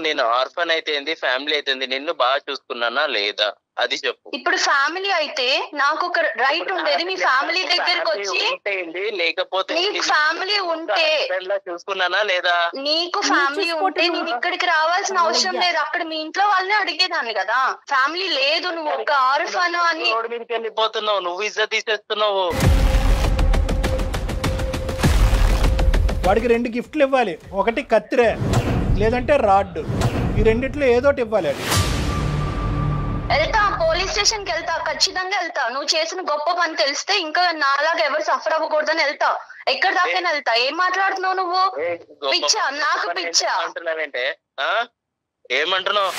నేను ఆర్ఫన్ అయితే ఫ్యామిలీ అయితే నిన్ను బాగా చూసుకున్నానా లేదా అది చెప్పు. ఇప్పుడు ఫ్యామిలీ అయితే నాకు ఒక రైట్ ఉండేది, మీ ఫ్యామిలీ దగ్గరకు వచ్చి, లేకపోతే నీకు ఫ్యామిలీ ఉంటే చూసుకున్నానా లేదా? నీకు ఫ్యామిలీ ఉంటే నేను ఇక్కడికి రావాల్సిన అవసరం లేదు, అక్కడ మీ ఇంట్లో వాళ్ళని అడిగేదాన్ని కదా. ఫ్యామిలీ లేదు, నువ్వు ఒక ఆర్ఫన్ అని రోడ్డు మీదకి వెళ్ళిపోతున్నావు, నువ్వు ఇజ్జత్ తీసేస్తున్నావు. వాడికి 2 గిఫ్ట్లు ఇవ్వాలి, ఒకటి కత్తిరే లేదంటే రాడ్, ఈ రెండిట్లో ఏదోటి ఇవ్వాలి. అది వెళ్తా, పోలీస్ స్టేషన్ కి వెళ్తా, ఖచ్చితంగా వెళ్తా. నువ్వు చేసిన గొప్ప పని తెలిస్తే ఇంకా నాలాగా ఎవరు సఫర్ అవ్వకూడదని వెళ్తా. ఎక్కడ దాకా వెళ్తా. ఏం మాట్లాడుతున్నావు నువ్వు? పిచ్చా, నాకు పిచ్చా. ఏమంటున్నావు?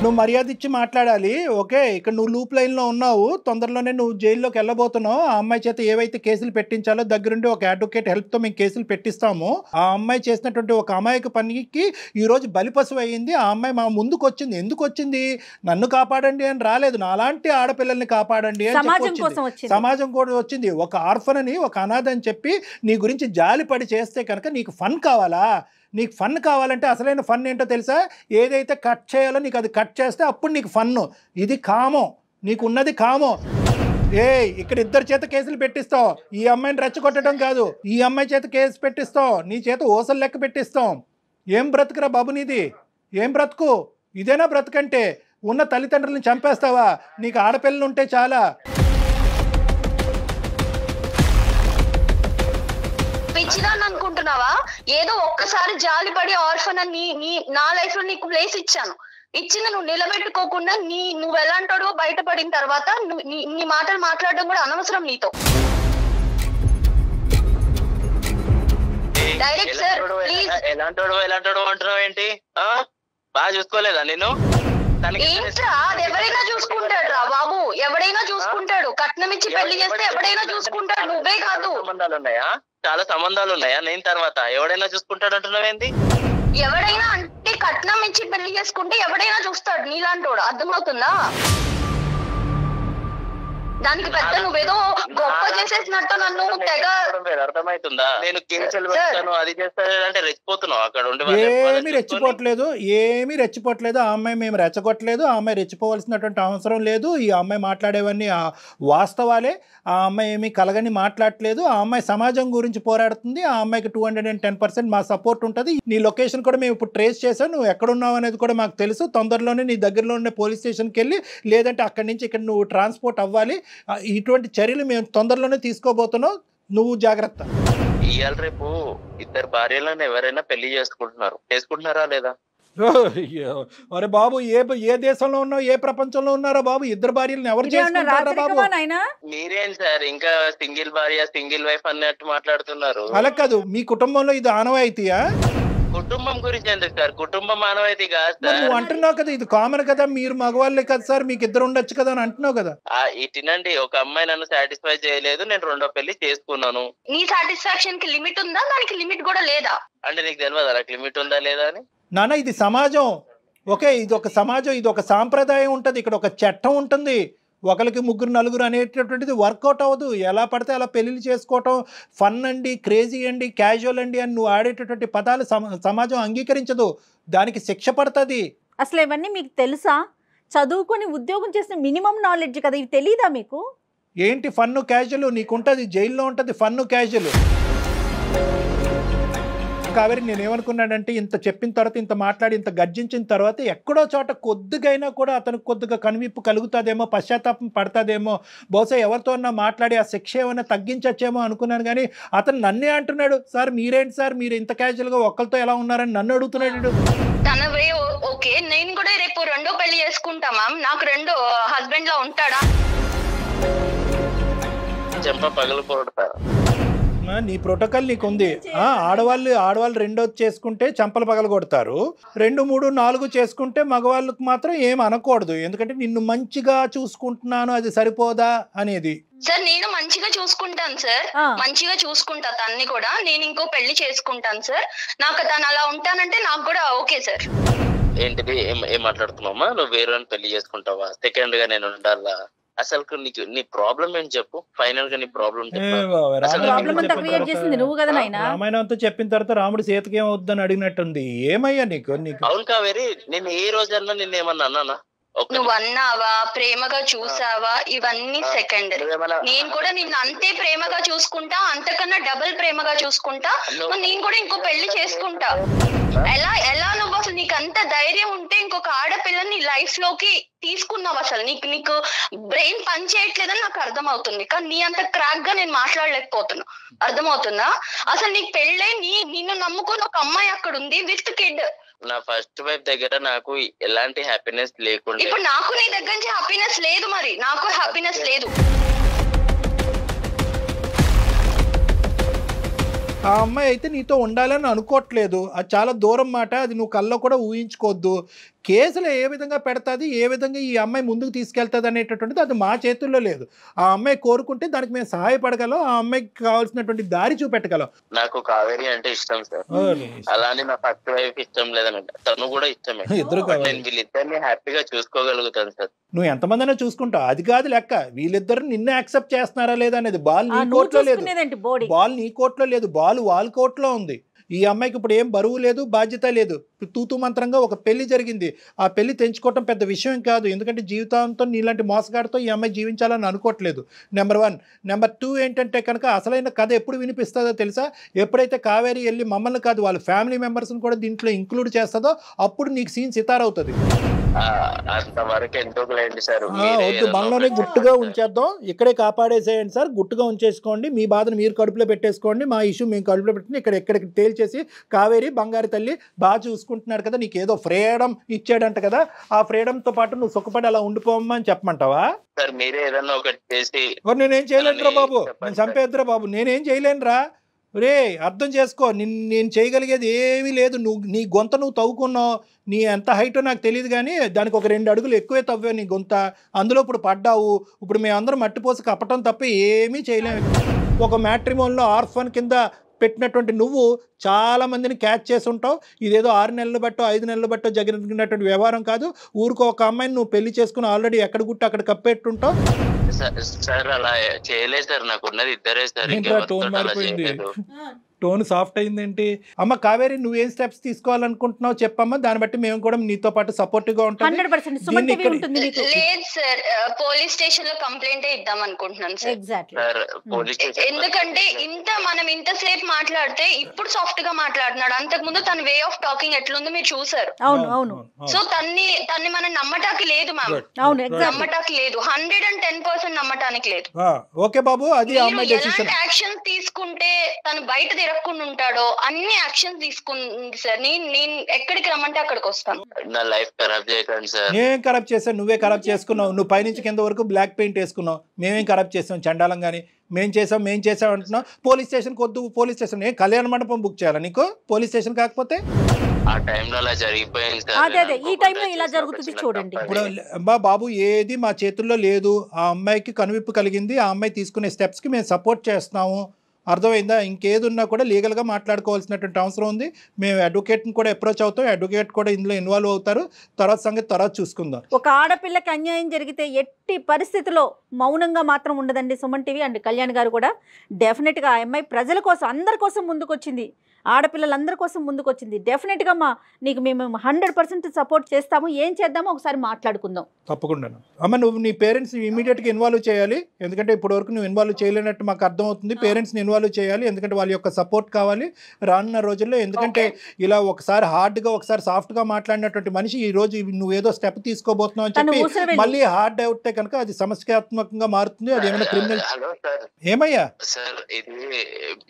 నువ్వు మర్యాద ఇచ్చి మాట్లాడాలి. ఓకే, ఇక్కడ నువ్వు లూప్ లైన్లో ఉన్నావు, తొందరలోనే నువ్వు జైల్లోకి వెళ్ళబోతున్నావు. ఆ అమ్మాయి చేత ఏవైతే కేసులు పెట్టించాలో దగ్గరుండి ఒక అడ్వకేట్ హెల్ప్తో మేము కేసులు పెట్టిస్తాము. ఆ అమ్మాయి చేసినటువంటి ఒక అమాయక పనికి ఈరోజు బలిపశువు అయ్యింది. ఆ అమ్మాయి మా ముందుకు వచ్చింది. ఎందుకు వచ్చింది? నన్ను కాపాడండి అని రాలేదు, నాలాంటి ఆడపిల్లల్ని కాపాడండి అని సమాజం కూడా వచ్చింది. ఒక ఆర్ఫన్ అని, ఒక అనాథ అని చెప్పి నీ గురించి జాలిపడి చేస్తే కనుక నీకు ఫన్ కావాలా? నీకు ఫన్ కావాలంటే అసలైన ఫన్ ఏంటో తెలుసా? ఏదైతే కట్ చేయాలో నీకు అది కట్ చేస్తే అప్పుడు నీకు ఫన్ను. ఇది కామం, నీకు ఉన్నది కామం. ఇక్కడ ఇద్దరు చేత కేసులు పెట్టిస్తావు. ఈ అమ్మాయిని రెచ్చగొట్టడం కాదు, ఈ అమ్మాయి చేత కేసు పెట్టిస్తావు, నీ చేత ఓసలు లెక్క పెట్టిస్తాం. ఏం బ్రతుకురా బాబు నీది? ఏం బ్రతుకు? ఇదేనా బ్రతుకంటే? ఉన్న తల్లిదండ్రులను చంపేస్తావా? నీకు ఆడపిల్లలు ఉంటే చాలా. పిచ్చిదాన్ని అనుకుంటున్నావా? ఏదో ఒక్కసారి జాలిపడి ఆర్ఫన్ అని నా లైఫ్ లో నీకు ప్లేస్ ఇచ్చాను. ఇచ్చింది నువ్వు నిలబెట్టుకోకుండా నువ్వు ఎలాంటాడో బయటపడిన తర్వాత నీ మాటలు మాట్లాడడం కూడా అనవసరం నీతో. Direct sir please. ఎలాంటాడో అంటున్నావు ఏంటి? బాగా చూసుకోలేదా నేను? ఏంట్రా, అది ఎవరైనా చూసుకుంటాడు రా బాబు, ఎవడైనా చూసుకుంటాడు. కట్నం ఇచ్చి పెళ్లి చేస్తే ఎవడైనా చూసుకుంటాడు, నువ్వే కాదు. సంబంధాలు ఉన్నాయా? చాలా సంబంధాలు ఉన్నాయా? నేను తర్వాత ఎవడైనా చూసుకుంటాడు అంటున్నావేంటి? ఎవడైనా అంటే కట్నం ఇచ్చి పెళ్లి చేసుకుంటే ఎవడైనా చూస్తాడు నీలాంటోడు. అర్థమవుతుందా? దానికి పెద్ద నువ్వేదో గొప్ప చేసేసినట్టు నన్ను తెగ అర్థమవుతుందా? నేను కేసులు పెడతాను అది చేస్తానంటే రెచ్చిపోతున్నావు అక్కడ ఉండి. ఏమీ రెచ్చిపోవట్లేదు. ఆ అమ్మాయి మేము రెచ్చగొట్టలేదు. ఆ అమ్మాయి రెచ్చిపోవాల్సినటువంటి అవసరం లేదు. ఈ అమ్మాయి మాట్లాడేవన్నీ వాస్తవాలే. ఆ అమ్మాయి ఏమీ కలగని మాట్లాడట్లేదు. ఆ అమ్మాయి సమాజం గురించి పోరాడుతుంది. ఆ అమ్మాయికి 210% మా సపోర్ట్ ఉంటుంది. నీ లొకేషన్ కూడా మేము ఇప్పుడు ట్రేస్ చేసాం. నువ్వు ఎక్కడున్నావు అనేది కూడా మాకు తెలుసు. తొందరలోనే నీ దగ్గరలో ఉండే పోలీస్ స్టేషన్కి వెళ్ళి, లేదంటే అక్కడి నుంచి ఇక్కడ నువ్వు ట్రాన్స్పోర్ట్ అవ్వాలి. ఇటువంటి చర్యలు మేము తొందరలోనే తీసుకోబోతున్నాం. నువ్వు జాగ్రత్త. ఇవాళ రేపు ఇద్దరు భార్యలను ఎవరైనా పెళ్లి చేసుకుంటున్నారా లేదా? అరే బాబు, ఏ దేశంలో ఉన్నావు, ఏ ప్రపంచంలో ఉన్నారో బాబు? ఇద్దరు భార్యలను ఎవరు చేసుకుంటారా బాబు? మీరేం సార్ ఇంకా సింగిల్ భార్య సింగిల్ వైఫ్ అన్నట్టు మాట్లాడుతున్నారు? అలా కాదు, మీ కుటుంబంలో ఇది ఆనవాయితీయా? కుటుంబం గురించి ఎందుకు సార్? కుటుంబం ఆనవాయితీ కాదు సార్. నువ్వు అంటున్నావు కదా ఇది కామన్ కదా, మీరు మగవాళ్ళే కదా సార్, మీకు ఇద్దరు ఉండొచ్చు కదా అని అంటున్నావు కదా. ఇటినండి, ఒక అమ్మాయి నన్ను సాటిస్ఫై చేయలేదు, నేను రెండో పెళ్లి చేసుకున్నాను. నీ సాటిస్ఫాక్షన్ కి లిమిట్ ఉందా? దానికి లిమిట్ కూడా లేదా? అంటే నీకు తెలియదు నాకు లిమిట్ ఉందా లేదా అని? నాన్న, ఇది సమాజం. ఓకే, ఇది ఒక సమాజం, ఇది ఒక సాంప్రదాయం ఉంటుంది, ఇక్కడ ఒక చట్టం ఉంటుంది. ఒకరికి ముగ్గురు నలుగురు అనేటటువంటిది వర్కౌట్ అవ్వదు. ఎలా పడితే అలా పెళ్ళిళ్ళు చేసుకోవటం ఫన్ అండి, క్రేజీ అండి, క్యాజువల్ అండి అని నువ్వు ఆడేటటువంటి పదాలు సమాజం అంగీకరించదు. దానికి శిక్ష పడుతుంది. అసలు ఇవన్నీ మీకు తెలుసా? చదువుకొని ఉద్యోగం చేసిన మినిమం నాలెడ్జ్ కదా, ఇవి తెలీదా మీకు? ఏంటి ఫన్ను క్యాజువల్? నీకుంటుంది, జైల్లో ఉంటుంది ఫన్ను క్యాజువల్. కావేరి, నేనేమనుకున్నానంటే ఇంత చెప్పిన తర్వాత, ఇంత మాట్లాడి, ఇంత గర్జించిన తర్వాత ఎక్కడో చోట కొద్దిగైనా కూడా అతనికి కొద్దిగా కనువిప్పు కలుగుతుందేమో, పశ్చాత్తాపం పడతాదేమో, బహుశా ఎవరితో అన్నా మాట్లాడి ఆ శిక్ష ఏమైనా తగ్గించచ్చేమో అనుకున్నాను. కానీ అతను నన్నే అంటున్నాడు, సార్ మీరేంటి సార్, మీరు ఇంత క్యాజువల్గా ఒక్కరితో ఎలా ఉన్నారని నన్ను అడుగుతున్నాడు. తన వే ఓకే, నేను కూడా రేపు రెండో పెళ్లి చేసుకుంటా మ్యామ్. నాకు రెండో హస్బెండ్ లా ఉంటాడా? చెంప పగలకూడతారు. నీ ప్రోటోకాల్ నీకు ఉంది. ఆడవాళ్ళు రెండోది చేసుకుంటే చంపలు పగల కొడతారు, 2, 3, 4 చేసుకుంటే మగవాళ్ళకు మాత్రం ఏం అనకూడదు. ఎందుకంటే నిన్ను మంచిగా చూసుకుంటున్నాను, అది సరిపోదా అనేది. సార్ నేను మంచిగా చూసుకుంటాను సార్, మంచిగా చూసుకుంటా తన్ని కూడా. నేను ఇంకో పెళ్లి చేసుకుంటాను సార్. నాకు తను అలా ఉంటానంటే నాకు కూడా ఓకే సార్. ఏంటిది? ఏం మాట్లాడుతున్నావమ్మా? నువ్వు వేరే పెళ్లి చేసుకుంటావా? సెకండ్ గా నేను ఉండాలా? అసలు నీ ప్రాబ్లం ఏంటి చెప్పు. ఫైనల్ గా నీ ప్రాబ్లం రామాయణంతో చెప్పిన తర్వాత రాముడు సీతకి ఏమవుద్దని అడిగినట్టుంది. ఏమయ్యా నీకు? అవును కావేరి, నేను ఏ రోజన్నా నిన్నేమన్నా అన్నానా? నువ్వు అన్నావా, ప్రేమగా చూసావా, ఇవన్నీ సెకండరీ. నేను కూడా నిన్ను అంతే ప్రేమగా చూసుకుంటా, అంతకన్నా డబుల్ ప్రేమగా చూసుకుంటా. నేను కూడా ఇంకో పెళ్లి చేసుకుంటా. ఎలా నువ్వు అసలు నీకు అంత ధైర్యం ఉంటే ఇంకొక ఆడపిల్లని లైఫ్ లోకి తీసుకున్నావు? అసలు నీకు బ్రెయిన్ పని చేయట్లేదని నాకు అర్థమవుతుంది. కానీ నీ అంత క్రాక్ గా నేను మాట్లాడలేకపోతున్నా. అర్థమవుతుందా? అసలు నీకు పెళ్ళే, నిన్ను నమ్ముకుని ఒక అమ్మాయి అక్కడ ఉంది విత్ కిడ్. నా ఫస్ట్ వైఫ్ దగ్గర నాకు ఎలాంటి హ్యాపీనెస్ లేకుండా, ఇప్పుడు నాకు నీ దగ్గర నుంచి హ్యాపీనెస్ లేదు. మరి నాకు హ్యాపీనెస్ లేదు. ఆ అమ్మాయి అయితే నీతో ఉండాలని అనుకోవట్లేదు. అది చాలా దూరం మాట, అది నువ్వు కల్లో కూడా ఊహించుకోవద్దు. కేసులు ఏ విధంగా పెడతాది, ఏ విధంగా ఈ అమ్మాయి ముందుకు తీసుకెళ్తుంది అనేటటువంటిది అది మా చేతుల్లో లేదు. ఆ అమ్మాయి కోరుకుంటే దానికి మేము సహాయపడగలం, ఆ అమ్మాయికి కావాల్సినటువంటి దారి చూపెట్టగలం. నాకు కావేరి అంటే ఇష్టం సార్, అలానే నా ఫస్ట్ వైఫ్ ఇష్టం లేదనంట, తను కూడా ఇష్టమే. నేను వీళ్ళిద్దరిని హ్యాపీగా చూసుకోగలుగుతాను సార్. నువ్వు ఎంతమందినా చూసుకుంటావు, అది కాదు లెక్క. వీళ్ళిద్దరు నిన్ను యాక్సెప్ట్ చేస్తున్నారా లేదా అనేది. బాల్ నీ కోర్టులో లేదు, బాల్ నీ కోర్టులో లేదు, బాల్ వాళ్ళ కోర్టులో ఉంది. ఈ అమ్మాయికి ఇప్పుడు ఏం బరువు లేదు, బాధ్యత లేదు. తూతు మంత్రంగా ఒక పెళ్లి జరిగింది. ఆ పెళ్లి తెంచుకోవటం పెద్ద విషయం కాదు, ఎందుకంటే జీవితాంతం నీలాంటి మోసగాడితో ఈ అమ్మాయి జీవించాలని అనుకోవట్లేదు. నెంబర్ 1. నెంబర్ 2 ఏంటంటే కనుక అసలైన కథ ఎప్పుడు వినిపిస్తుందో తెలుసా? ఎప్పుడైతే కావేరి వెళ్ళి మమ్మల్ని కాదు వాళ్ళ ఫ్యామిలీ మెంబర్స్ని కూడా దీంట్లో ఇంక్లూడ్ చేస్తుందో అప్పుడు నీకు సీన్ సితారవుతుంది. అంతవరకు ఎందుకు లేండి సార్, వద్దు, మనలోనే గుట్టుగా ఉంచేద్దాం, ఇక్కడే కాపాడేసేయండి సార్, గుట్టుగా ఉంచేసుకోండి. మీ బాధను మీరు కడుపులో పెట్టేసుకోండి, మా ఇష్యూ మేము కడుపులో పెట్టుకుని ఎక్కడికి తేల్చేసి కావేరి బంగారు తల్లి బాగా చూసుకుంటున్నాడు కదా, నీకు ఏదో ఫ్రీడమ్ ఇచ్చాడంట కదా, ఆ ఫ్రీడమ్తో పాటు నువ్వు సుఖపడి అలా ఉండిపోమ్మా అని చెప్పమంటావా? సార్ మీరే ఏదన్నా ఒకటి చేసి. నేనేం చేయలేనురా బాబు, నేను చంపేద్దురా బాబు, నేనేం చేయలేనురా. రే అర్థం చేసుకో, నేను చేయగలిగేది ఏమీ లేదు. నీ గొంత నువ్వు తవ్వుకున్నావు, నీ ఎంత హైటో నాకు తెలియదు కానీ దానికి ఒక 2 అడుగులు ఎక్కువే తవ్వావు నీ గొంత. అందులో ఇప్పుడు పడ్డావు, ఇప్పుడు మేమందరం మట్టిపోసి కప్పటం తప్ప ఏమీ చేయలేము. ఒక మ్యాట్రిమోన్లో ఆర్ఫన్ కింద పెట్టినటువంటి నువ్వు చాలా మందిని క్యాచ్ చేసి ఉంటావు. ఇదేదో 6 నెలలు బట్టో 5 నెలలు బట్టో జరిగినటువంటి వ్యవహారం కాదు. ఊరికో ఒక అమ్మాయిని నువ్వు పెళ్లి చేసుకుని ఆల్రెడీ ఎక్కడ గుట్టు అక్కడ కప్పెట్టుంటావు. సార్ అలా చేయలేదు సార్, నాకు ఉన్నది ఇద్దరే సార్. టోన్ మారిపోయింది, టోన్ సాఫ్ట్ అయిందేంటి? అమ్మ కావేరి, నువ్వేం స్టెప్స్ తీసుకోవాలనుకుంటున్నావు చెప్పమ్మా, దాన్ని బట్టి మేము కూడా నీతో పాటు సపోర్టివ్ గా ఉంటాం. లేదు సార్, పోలీస్ స్టేషన్ లో కంప్లైంట్ ఇద్దాం అనుకుంటున్నాను సార్. ఎందుకంటే మనం ఇంతసేపు మాట్లాడితే ఇప్పుడు సాఫ్ట్ గా మాట్లాడుతున్నాడు, అంతకు ముందు తన వే ఆఫ్ టాకింగ్ ఎట్లుందో మీరు చూసారు. సో తన్ని మనం నమ్మటానికి లేదు మ్యామ్, నమ్మటానికి లేదు, 110% నమ్మటానికి లేదు. ఓకే బాబు, అది ఎలాంటి యాక్షన్ తీసుకుంటే తను బయట తిరగకుండా ఉంటాడో అన్ని యాక్షన్స్ తీసుకుంది సార్. నేను ఎక్కడికి రమ్మంటే అక్కడికి వస్తాను. నా లైఫ్ ఖరాబ్ చేయకండి సార్. నేనేం ఖరాబ్ చేశాను? నువ్వే ఖరాబ్ చేసుకున్నావు. నువ్వు పైనుంచి కింద వరకు బ్లాక్ పెయింట్ వేసుకున్నావు. మేమేం ఖరాబ్ చేసాం? చండాలం కానీ మేం చేసాం అంటున్నావు. పోలీస్ స్టేషన్కి వద్దు, పోలీస్ స్టేషన్ కళ్యాణ మండపం బుక్ చేయాలా నీకు? పోలీస్ స్టేషన్ కాకపోతే ఆ టైంలో అలా జరిగిపోయింది సార్. అదే ఈ టైంలో ఇలా జరుగుతుంది చూడండి. ఇప్పుడు బాబు ఏది మా చేతుల్లో లేదు. ఆ అమ్మాయికి కనువిప్పు కలిగింది, ఆ అమ్మాయి తీసుకునే స్టెప్స్కి మేము సపోర్ట్ చేస్తున్నాము. అర్థమైందా? ఇంకేదున్నా కూడా లీగల్గా మాట్లాడుకోవాల్సినటువంటి అవసరం ఉంది. మేము అడ్వకేట్ని కూడా అప్రోచ్ అవుతాం, అడ్వకేట్ కూడా ఇందులో ఇన్వాల్వ్ అవుతారు. తర్వాత సంగతి తర్వాత చూసుకుందాం. ఒక ఆడపిల్లకి అన్యాయం జరిగితే ఎట్టి పరిస్థితిలో మౌనంగా మాత్రం ఉండదండి సుమన్ టీవీ అండ్ కళ్యాణ్ గారు కూడా. డెఫినెట్గా ఆ అమ్మాయి ప్రజల కోసం, అందరి కోసం ముందుకొచ్చింది, ఆడపిల్లలందరి కోసం ముందుకొచ్చింది. డెఫినెట్గా నీకు మేము 100% సపోర్ట్ చేస్తాము. ఏం చేద్దామో ఒకసారి మాట్లాడుకుందాం. తప్పకుండా అమ్మ, నువ్వు నీ పేరెంట్స్ ఇమీడియట్గా ఇన్వాల్వ్ చేయాలి. ఎందుకంటే ఇప్పటివరకు నువ్వు ఇన్వాల్వ్ చేయలేనట్టు మాకు అర్థమవుతుంది. పేరెంట్స్ని ఇన్వాల్వ్ చేయాలి, ఎందుకంటే వాళ్ళ యొక్క సపోర్ట్ కావాలి రానున్న రోజుల్లో. ఎందుకంటే ఇలా ఒకసారి హార్డ్గా ఒకసారి సాఫ్ట్గా మాట్లాడినటువంటి మనిషి ఈ రోజు నువ్వేదో స్టెప్ తీసుకోబోతున్నావు అని చెప్పి మళ్ళీ హార్డ్ అవుతే కనుక అది సమస్యాత్మకంగా మారుతుంది. అది ఏమైనా క్రిమినల్. ఏమయ్యా సార్, ఇది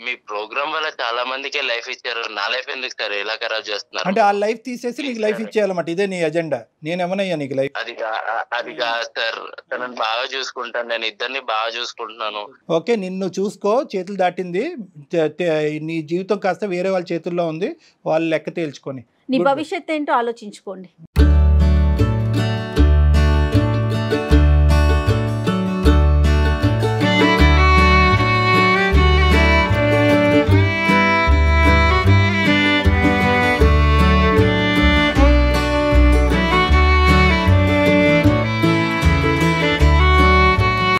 మీ ప్రోగ్రామ్ వల్ల చాలా మందికి లైఫ్ ఇచ్చారు, నా లైఫ్ ఎందుకు సార్ ఇలా ఖరాబ్ చేస్తున్నారు? అంటే ఆ లైఫ్ తీసేసి నీకు లైఫ్ ఇచ్చేయాలన్నమాట, ఇదే నీ ఎజెండా? నేనేమనయ్యా నీకు లైఫ్? అది కాదు సార్, తనని బాగా చూసుకుంటాను, నేను ఇద్దరిని బాగా చూసుకుంటున్నాను. ఓకే, నిన్ను చూసుకో, చేతులు దాటింది, నీ జీవితం కాస్త వేరే వాళ్ళ చేతుల్లో ఉంది, వాళ్ళు లెక్క తేల్చుకొని నీ భవిష్యత్తు ఏంటో ఆలోచించుకోండి.